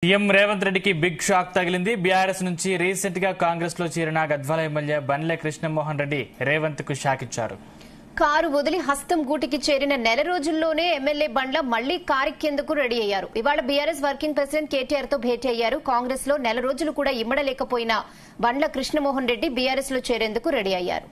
CM Revanth రెడ్డికి big shock తగిలింది. BRS నుంచి రీసెంట్ గా కాంగ్రెస్ లో చేరిన గద్వాల ఎమ్మెల్యే బండ్లె కృష్ణమోహన్ రెడ్డి రేవంత్ కు షాక్ ఇచ్చారు. కారు వదిలి హస్తం గూటికి చేరిన నెల రోజుల్లోనే ఎమ్మెల్యే బండ్ల మళ్లీ కారెక్కేందుకు రెడీ అయ్యారు. ఇవాళ బీఆర్ఎస్ వర్కింగ్ ప్రెసిడెంట్ కేటీఆర్ తో భేటీ అయ్యారు. కాంగ్రెస్ లో నెల రోజులు కూడా ఇమ్మడలేకపోయిన బండ్ల కృష్ణమోహన్ రెడ్డి బీఆర్ఎస్ లో చేరేందుకు రెడీ అయ్యారు.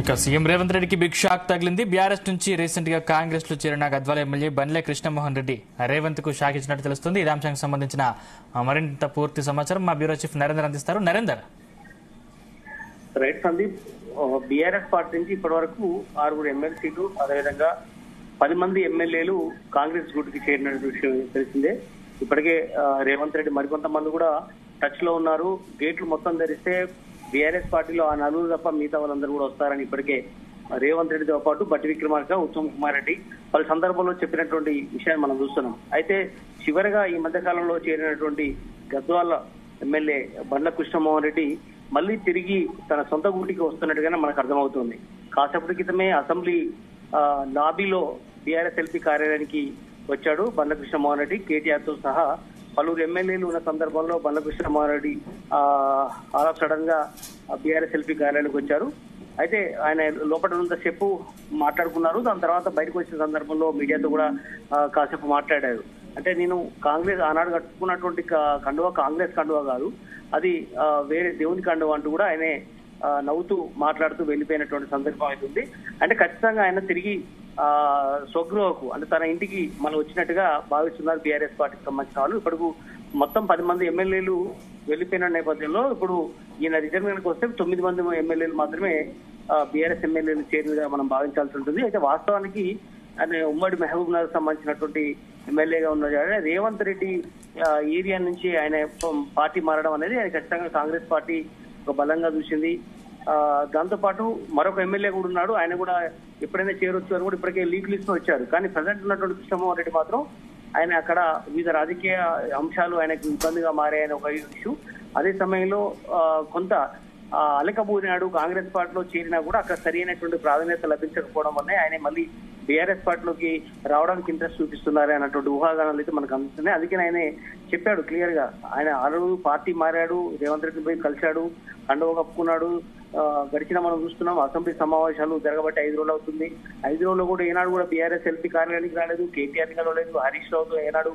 ఇక సీఎం రేవంత్ రెడ్డికి బిగ్ షాక్ తగిలింది. బీఆర్ఎస్ నుంచి రీసెంట్ గా కాంగ్రెస్ లో చేరిన గద్వాల ఎమ్మెల్యే బండ్లె కృష్ణమోహన్ రెడ్డి రేవంత్ కు షాక్ ఇచ్చినట్టు తెలుస్తుంది. ఇదే అంశానికి సంబంధించిన మరింత పూర్తి సమాచారం మా బ్యూరో చీఫ్ నరేందర్ అందిస్తారు. Narender, right Sandeep, BRS party నుంచి ఇప్పటి వరకు 6 ఎమ్మెల్సీలు, అదేవిధంగా 10 మంది ఎమ్మెల్యేలు కాంగ్రెస్ గూటికి చేరిన విషయం తెలిసిందే. ఇప్పటికే రేవంత్ రెడ్డి మరికొంతమంది కూడా టచ్ లో ఉన్నారు. గేట్లు మొత్తం ధరిస్తే బీఆర్ఎస్ పార్టీలో ఆ 4 తప్ప మిగతా వాళ్ళందరూ కూడా వస్తారని ఇప్పటికే రేవంత్ రెడ్డితో పాటు బట్టి విక్రమార్క, ఉత్తమ్ కుమార్ రెడ్డి పలు సందర్భంలో చెప్పినటువంటి విషయాన్ని మనం చూస్తున్నాం. అయితే చివరిగా ఈ మధ్య కాలంలో చేరినటువంటి గద్వాల ఎమ్మెల్యే బండ్ల కృష్ణమోహన్ రెడ్డి మళ్లీ తిరిగి తన సొంత గూటికి వస్తున్నట్టుగానే మనకు అర్థమవుతుంది. కాసేపటి క్రితమే అసెంబ్లీ లాబీలో బీఆర్ఎస్ ఎల్పీ కార్యాలయానికి వచ్చాడు బండ్ల కృష్ణమోహన్ రెడ్డి. కేటీఆర్ తో సహా పలువురు ఎమ్మెల్యేలు ఉన్న సందర్భంలో Bandla Krishnamohan Reddy all of sudden గా బీఆర్ఎస్ ఎల్పీ కార్యాలయానికి వచ్చారు. అయితే ఆయన లోపల ఉన్నంతసేపు మాట్లాడుకున్నారు. దాని తర్వాత బయటకు వచ్చిన సందర్భంలో మీడియాతో కూడా కాసేపు మాట్లాడారు. అంటే నేను కాంగ్రెస్ ఆనాడు కట్టుకున్నటువంటి కండువా కాంగ్రెస్ కండువా కాదు, అది వేరే దేవుని కండువా అంటూ కూడా ఆయనే నవ్వుతూ మాట్లాడుతూ వెళ్లిపోయినటువంటి సందర్భం అవుతుంది. అంటే ఖచ్చితంగా ఆయన తిరిగి స్వగృహకు, అంటే తన ఇంటికి మనం వచ్చినట్టుగా భావిస్తున్నారు బీఆర్ఎస్ పార్టీకి సంబంధించిన వాళ్ళు. ఇప్పుడు మొత్తం 10 మంది ఎమ్మెల్యేలు వెళ్లిపోయిన నేపథ్యంలో ఇప్పుడు ఈయన రిజర్వేషన్కి వస్తే 9 మంది ఎమ్మెల్యేలు మాత్రమే బీఆర్ఎస్ ఎమ్మెల్యేలు చేరినగా మనం భావించాల్సి ఉంటుంది. అయితే వాస్తవానికి ఆయన ఉమ్మడి మహబూబ్ నగర్ సంబంధించినటువంటి ఎమ్మెల్యేగా ఉన్నాడు. రేవంత్ రెడ్డి ఏరియా నుంచి ఆయన పార్టీ మారడం అనేది ఆయన ఖచ్చితంగా కాంగ్రెస్ పార్టీ ఒక బలంగా చూసింది. దాంతో పాటు మరొక ఎమ్మెల్యే కూడా ఉన్నాడు, ఆయన కూడా ఎప్పుడైనా చేరొచ్చు అని కూడా ఇప్పటికే లీక్ లిస్ట్ లో వచ్చారు. కానీ ప్రజెంట్ ఉన్నటువంటి కృష్ణమోహన్ రెడ్డి మాత్రం ఆయన అక్కడ వివిధ రాజకీయ అంశాలు ఆయనకు ఇబ్బందిగా మారాయని ఒక ఇష్యూ. అదే సమయంలో కొంత అలకబూరినాడు కాంగ్రెస్ పార్టీలో చేరినా కూడా అక్కడ సరైనటువంటి ప్రాధాన్యత లభించకపోవడం వల్లే ఆయన మళ్ళీ బీఆర్ఎస్ పార్టీలోకి రావడానికి ఇంట్రెస్ట్ చూపిస్తున్నారు అన్నటువంటి ఊహాగానాలు అయితే మనకు అందుతున్నాయి. అందుకని ఆయన చెప్పాడు క్లియర్ గా, ఆయన ఆల్రెడీ పార్టీ మారాడు, రేవంత్ రెడ్డి పోయి కలిశాడు, కండువ కప్పుకున్నాడు. గడిచిన మనం చూస్తున్నాం అసెంబ్లీ సమావేశాలు జరగబట్టి 5 రోజులు అవుతుంది. 5 రోజుల్లో కూడా ఏనాడు కూడా బీఆర్ఎస్ ఎల్పీ కార్యాలయానికి రాలేదు, కేటీఆర్ కలవలేదు, హరీష్ రావుతో ఏనాడు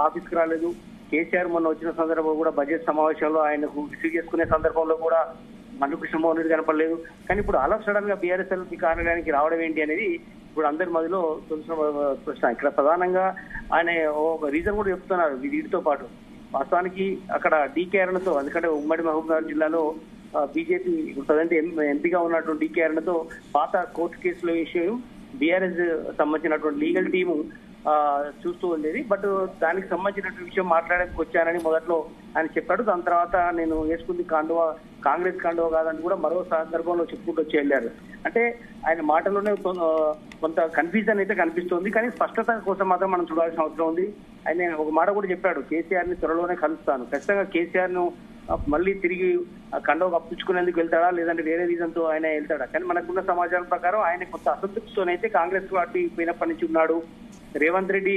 ఆఫీస్కి రాలేదు. కేసీఆర్ మొన్న వచ్చిన సందర్భంలో కూడా బడ్జెట్ సమావేశంలో ఆయనకు రిసీవ్ చేసుకునే సందర్భంలో కూడా బండ్ల కృష్ణమోహన్ రెడ్డి కనపడలేదు. కానీ ఇప్పుడు ఆల్ ఆఫ్ సడన్ గా బీఆర్ఎస్ ఎల్పీ కార్యాలయానికి రావడం ఏంటి అనేది ఇప్పుడు అందరి మధ్యలో తెలిసిన ప్రశ్న. ఇక్కడ ప్రధానంగా ఆయన ఒక రీజన్ కూడా చెప్తున్నారు వీటితో పాటు. వాస్తవానికి అక్కడ డీకే అరుణతో, ఎందుకంటే ఉమ్మడి మహబూబ్ నగర్ జిల్లాలో బీజేపీ ప్రజెంట్ ఎంపీగా ఉన్నటువంటి డీకే అరుణతో పాత కోర్టు కేసుల విషయం బీఆర్ఎస్ సంబంధించినటువంటి లీగల్ టీము చూస్తూ ఉండేది. బట్ దానికి సంబంధించినటువంటి విషయం మాట్లాడడానికి వచ్చానని మొదట్లో ఆయన చెప్పాడు. దాని తర్వాత నేను వేసుకుంది కండువా కాంగ్రెస్ కండువా కాదని కూడా మరో సందర్భంలో చెప్పుకుంటూ వచ్చి వెళ్ళారు. అంటే ఆయన మాటలోనే కొంత కన్ఫ్యూజన్ అయితే కనిపిస్తోంది. కానీ స్పష్టత కోసం మాత్రం మనం చూడాల్సిన అవసరం ఉంది. ఆయన ఒక మాట కూడా చెప్పాడు, కేసీఆర్ ని త్వరలోనే కలుస్తాను. ఖచ్చితంగా కేసీఆర్ ను మళ్ళీ తిరిగి కండువా కప్పించుకునేందుకు వెళ్తాడా, లేదంటే వేరే రీజన్ తో ఆయన వెళ్తాడా? కానీ మనకున్న సమాచారం ప్రకారం ఆయన కొంత అసంతృప్తితోనైతే కాంగ్రెస్ పార్టీ పోయినప్పటి నుంచి ఉన్నాడు. రేవంత్ రెడ్డి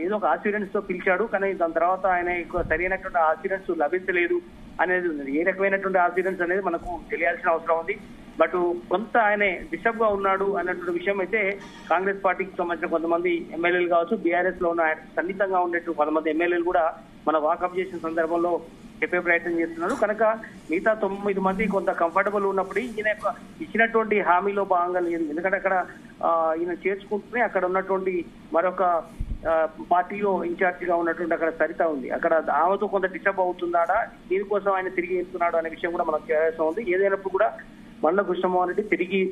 ఏదో ఒక ఆస్యూరెన్స్ తో పిలిచాడు, కానీ దాని తర్వాత ఆయన సరైనటువంటి ఆస్యూరెన్స్ లభించలేదు అనేది ఉంది. ఏ రకమైనటువంటి ఆస్యూరెన్స్ అనేది మనకు తెలియాల్సిన అవసరం ఉంది. బట్ కొంత ఆయన డిస్టర్బ్ గా ఉన్నాడు అన్నటువంటి విషయం అయితే కాంగ్రెస్ పార్టీకి సంబంధించిన కొంతమంది ఎమ్మెల్యేలు కావచ్చు, బీఆర్ఎస్ లో ఉన్న సన్నిహితంగా ఉండేట్టు 10 మంది ఎమ్మెల్యేలు కూడా మన వాకప్ చేసిన సందర్భంలో చెప్పే ప్రయత్నం చేస్తున్నారు. కనుక మిగతా 9 మంది కొంత కంఫర్టబుల్ ఉన్నప్పుడు ఈయన ఇచ్చినటువంటి హామీలో భాగంగా లేదు. ఎందుకంటే అక్కడ ఈయన చేర్చుకుంటూనే అక్కడ ఉన్నటువంటి మరొక పార్టీలో ఇన్ఛార్జ్ గా ఉన్నటువంటి అక్కడ సరిత ఉంది. అక్కడ ఆమెతో కొంత డిస్టర్బ్ అవుతుందాడా, దీనికోసం ఆయన తిరిగి వెళ్తున్నాడు అనే విషయం కూడా మనకు తెలియాల్సి ఉంది. ఏదైనప్పుడు కూడా బండ్ల కృష్ణమోహన్ రెడ్డి తిరిగి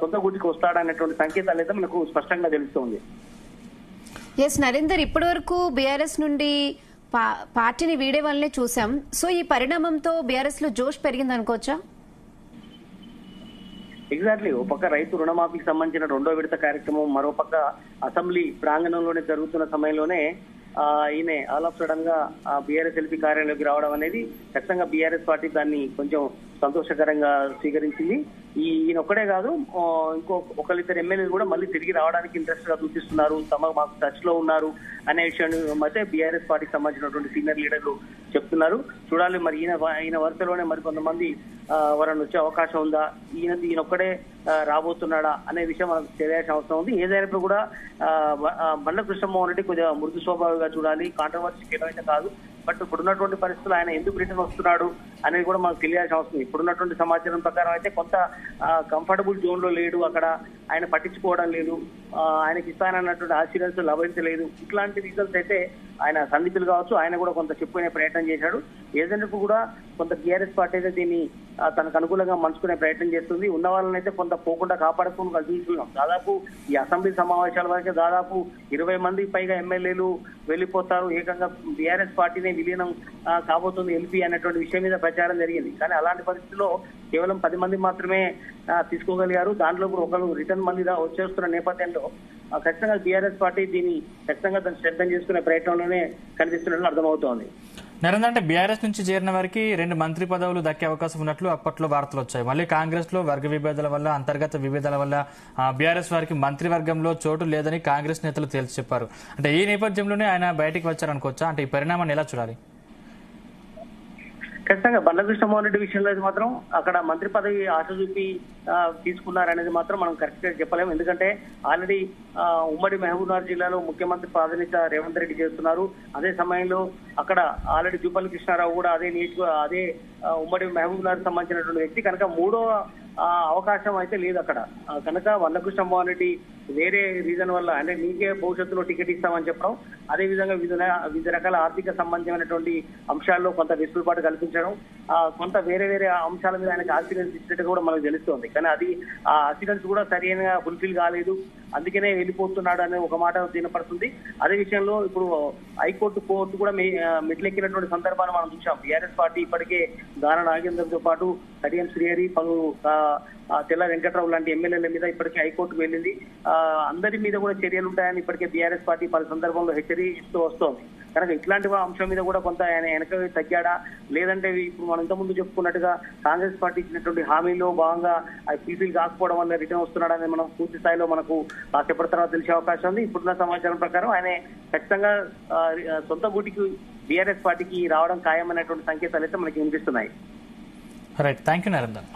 సొంత గుడికి వస్తాడనేటువంటి సంకేతాలు అయితే మనకు స్పష్టంగా తెలుస్తోంది. ఎస్ నరేందర్, ఇప్పటి వరకు బీఆర్ఎస్ నుండి పార్టీని వీడే వాళ్ళనే చూసాం. సో ఈ పరిణామంతో బీఆర్ఎస్ లో జోష్ పెరిగింది అనుకోవచ్చా? ఎగ్జాక్ట్లీ. ఓ పక్క రైతు రుణమాఫీకి సంబంధించిన 2వ విడత కార్యక్రమం, మరోపక్క అసెంబ్లీ ప్రాంగణంలోనే జరుగుతున్న సమయంలోనే ఈయన ఆల్ ఆఫ్ సడన్ గా బీఆర్ఎస్ ఎల్పీ కార్యాలయంలోకి రావడం అనేది ఖచ్చితంగా బీఆర్ఎస్ పార్టీ దాన్ని కొంచెం సంతోషకరంగా స్వీకరించింది. ఈయన ఒక్కడే కాదు, ఒకరిద్దరు ఎమ్మెల్యేలు కూడా మళ్ళీ తిరిగి రావడానికి ఇంట్రెస్ట్ గా చూపిస్తున్నారు, మాకు టచ్ లో ఉన్నారు అనే విషయాన్ని అయితే బీఆర్ఎస్ పార్టీకి సంబంధించినటువంటి సీనియర్ లీడర్లు చెప్తున్నారు. చూడాలి మరి ఈయన వరుసలోనే మరి కొంతమంది ఎవరన్నా వచ్చే అవకాశం ఉందా, ఈయన ఒక్కడే రాబోతున్నాడా అనే విషయం మనకు తెలియాల్సిన అవసరం ఉంది. ఏదైనప్పుడు కూడా బండ్ల కృష్ణమోహన్ రెడ్డి కొద్దిగా మృదు స్వభావిగా చూడాలి, కాంట్రవర్సీకి ఏమైతే కాదు. బట్ ఇప్పుడున్నటువంటి పరిస్థితులు ఆయన ఎందుకు రిటర్న్ వస్తున్నాడు అనేది కూడా మనకు తెలియాల్సిన అవసరం. ఇప్పుడున్నటువంటి సమాచారం ప్రకారం అయితే కొంత కంఫర్టబుల్ జోన్ లో లేడు, అక్కడ ఆయన పట్టించుకోవడం లేదు, ఆయనకి ఇస్తానన్నటువంటి ఆశీర్వాదం లభించలేదు. ఇట్లాంటి రీజన్స్ అయితే ఆయన సన్నిహితులు కావచ్చు, ఆయన కూడా కొంత చెప్పుకునే ప్రయత్నం చేశాడు. ఏదైనప్పుడు కూడా కొంత టీఆర్ఎస్ పార్టీ అయితే దీన్ని తనకు అనుకూలంగా మలుచుకునే ప్రయత్నం చేస్తుంది. ఉన్న వాళ్ళని అయితే కొంత పోకుండా కాపాడుకుని చూస్తున్నాం. దాదాపు ఈ అసెంబ్లీ సమావేశాల వరకే దాదాపు 20 మందికి పైగా ఎమ్మెల్యేలు వెళ్లిపోతారు, ఏకంగా బీఆర్ఎస్ పార్టీనే విలీనం కాబోతుంది ఎల్పీ అనేటువంటి విషయం మీద ప్రచారం జరిగింది. కానీ అలాంటి పరిస్థితుల్లో కేవలం 10 మంది మాత్రమే తీసుకోగలిగారు. దాంట్లో కూడా ఒకరు రిటర్న్ మళ్ళీ వచ్చేస్తున్న నేపథ్యంలో ఖచ్చితంగా బీఆర్ఎస్ పార్టీ దీన్ని ఖచ్చితంగా దాన్ని శ్రద్ధం చేసుకునే ప్రయత్నంలోనే కనిపిస్తున్నట్లు అర్థమవుతోంది. నరేంద్ర, అంటే బీఆర్ఎస్ నుంచి చేరిన వారికి 2 మంత్రి పదవులు దక్కే అవకాశం ఉన్నట్లు అప్పట్లో వార్తలు వచ్చాయి. మళ్ళీ కాంగ్రెస్ లో వర్గ విభేదాల వల్ల, అంతర్గత విభేదాల వల్ల బీఆర్ఎస్ వారికి మంత్రివర్గంలో చోటు లేదని కాంగ్రెస్ నేతలు తేల్చి చెప్పారు. అంటే ఈ నేపథ్యంలోనే ఆయన బయటికి వచ్చారనుకోవచ్చా? అంటే ఈ పరిణామాన్ని ఎలా చూడాలి? ఖచ్చితంగా బండ్ల కృష్ణమోహన్ రెడ్డి విషయంలో అయితే మాత్రం అక్కడ మంత్రి పదవి ఆశ చూపి తీసుకున్నారనేది మాత్రం మనం కరెక్ట్ గా చెప్పలేము. ఎందుకంటే ఆల్రెడీ ఉమ్మడి మహబూబ్నగర్ జిల్లాలో ముఖ్యమంత్రి ప్రాతినిధ్య రేవంత్ రెడ్డి చేస్తున్నారు. అదే సమయంలో అక్కడ ఆల్రెడీ జూపల్లి కృష్ణారావు కూడా అదే ఉమ్మడి మహబూబ్నగర్ సంబంధించినటువంటి వ్యక్తి కనుక 3వ అవకాశం అయితే లేదు అక్కడ. కనుక బండ్ల కృష్ణమోహన్ రెడ్డి వేరే రీజన్ వల్ల అంటే నీకే భవిష్యత్తులో టికెట్ ఇస్తామని చెప్పడం, అదే విధంగా వివిధ రకాల ఆర్థిక సంబంధమైనటువంటి అంశాల్లో కొంత వెసులుబాటు కల్పించడం, కొంత వేరే అంశాల మీద ఆయనకు ఆక్సిడెంట్స్ ఇచ్చినట్టు కూడా మనకు తెలుస్తోంది. కానీ అది ఆ ఆక్సిడెంట్స్ కూడా సరైన ఫుల్ఫిల్ కాలేదు, అందుకనే వెళ్ళిపోతున్నాడు అనే ఒక మాట వినపడుతుంది. అదే విషయంలో ఇప్పుడు హైకోర్టు కోర్టు కూడా మెట్లెక్కినటువంటి సందర్భాన్ని మనం చూసాం. బీఆర్ఎస్ పార్టీ ఇప్పటికే దాన నాగేందర్తో పాటు కడియం శ్రీహరి, తెల్ల వెంకట్రావు లాంటి ఎమ్మెల్యేల మీద ఇప్పటికే హైకోర్టుకు వెళ్ళింది. అందరి మీద కూడా చర్యలు ఉంటాయని ఇప్పటికే బీఆర్ఎస్ పార్టీ పలు సందర్భంలో హెచ్చరిస్తూ వస్తోంది. కనుక ఇట్లాంటి అంశం మీద కూడా కొంత ఆయన వెనక తగ్గాడా, లేదంటే ఇప్పుడు మనం ఇంతకుముందు చెప్పుకున్నట్టుగా కాంగ్రెస్ పార్టీ ఇచ్చినటువంటి హామీలో భాగంగా పీపీలు కాకపోవడం వల్ల రిటర్న్ వస్తున్నాడని మనం పూర్తి స్థాయిలో మనకు కాసేపటి తర్వాత తెలిసే అవకాశం ఉంది. ఇప్పుడున్న సమాచారం ప్రకారం ఆయన ఖచ్చితంగా సొంత గూటికి బీఆర్ఎస్ పార్టీకి రావడం ఖాయమనేటువంటి సంకేతాలు అయితే మనకి వినిపిస్తున్నాయి. Right, thank you Narender.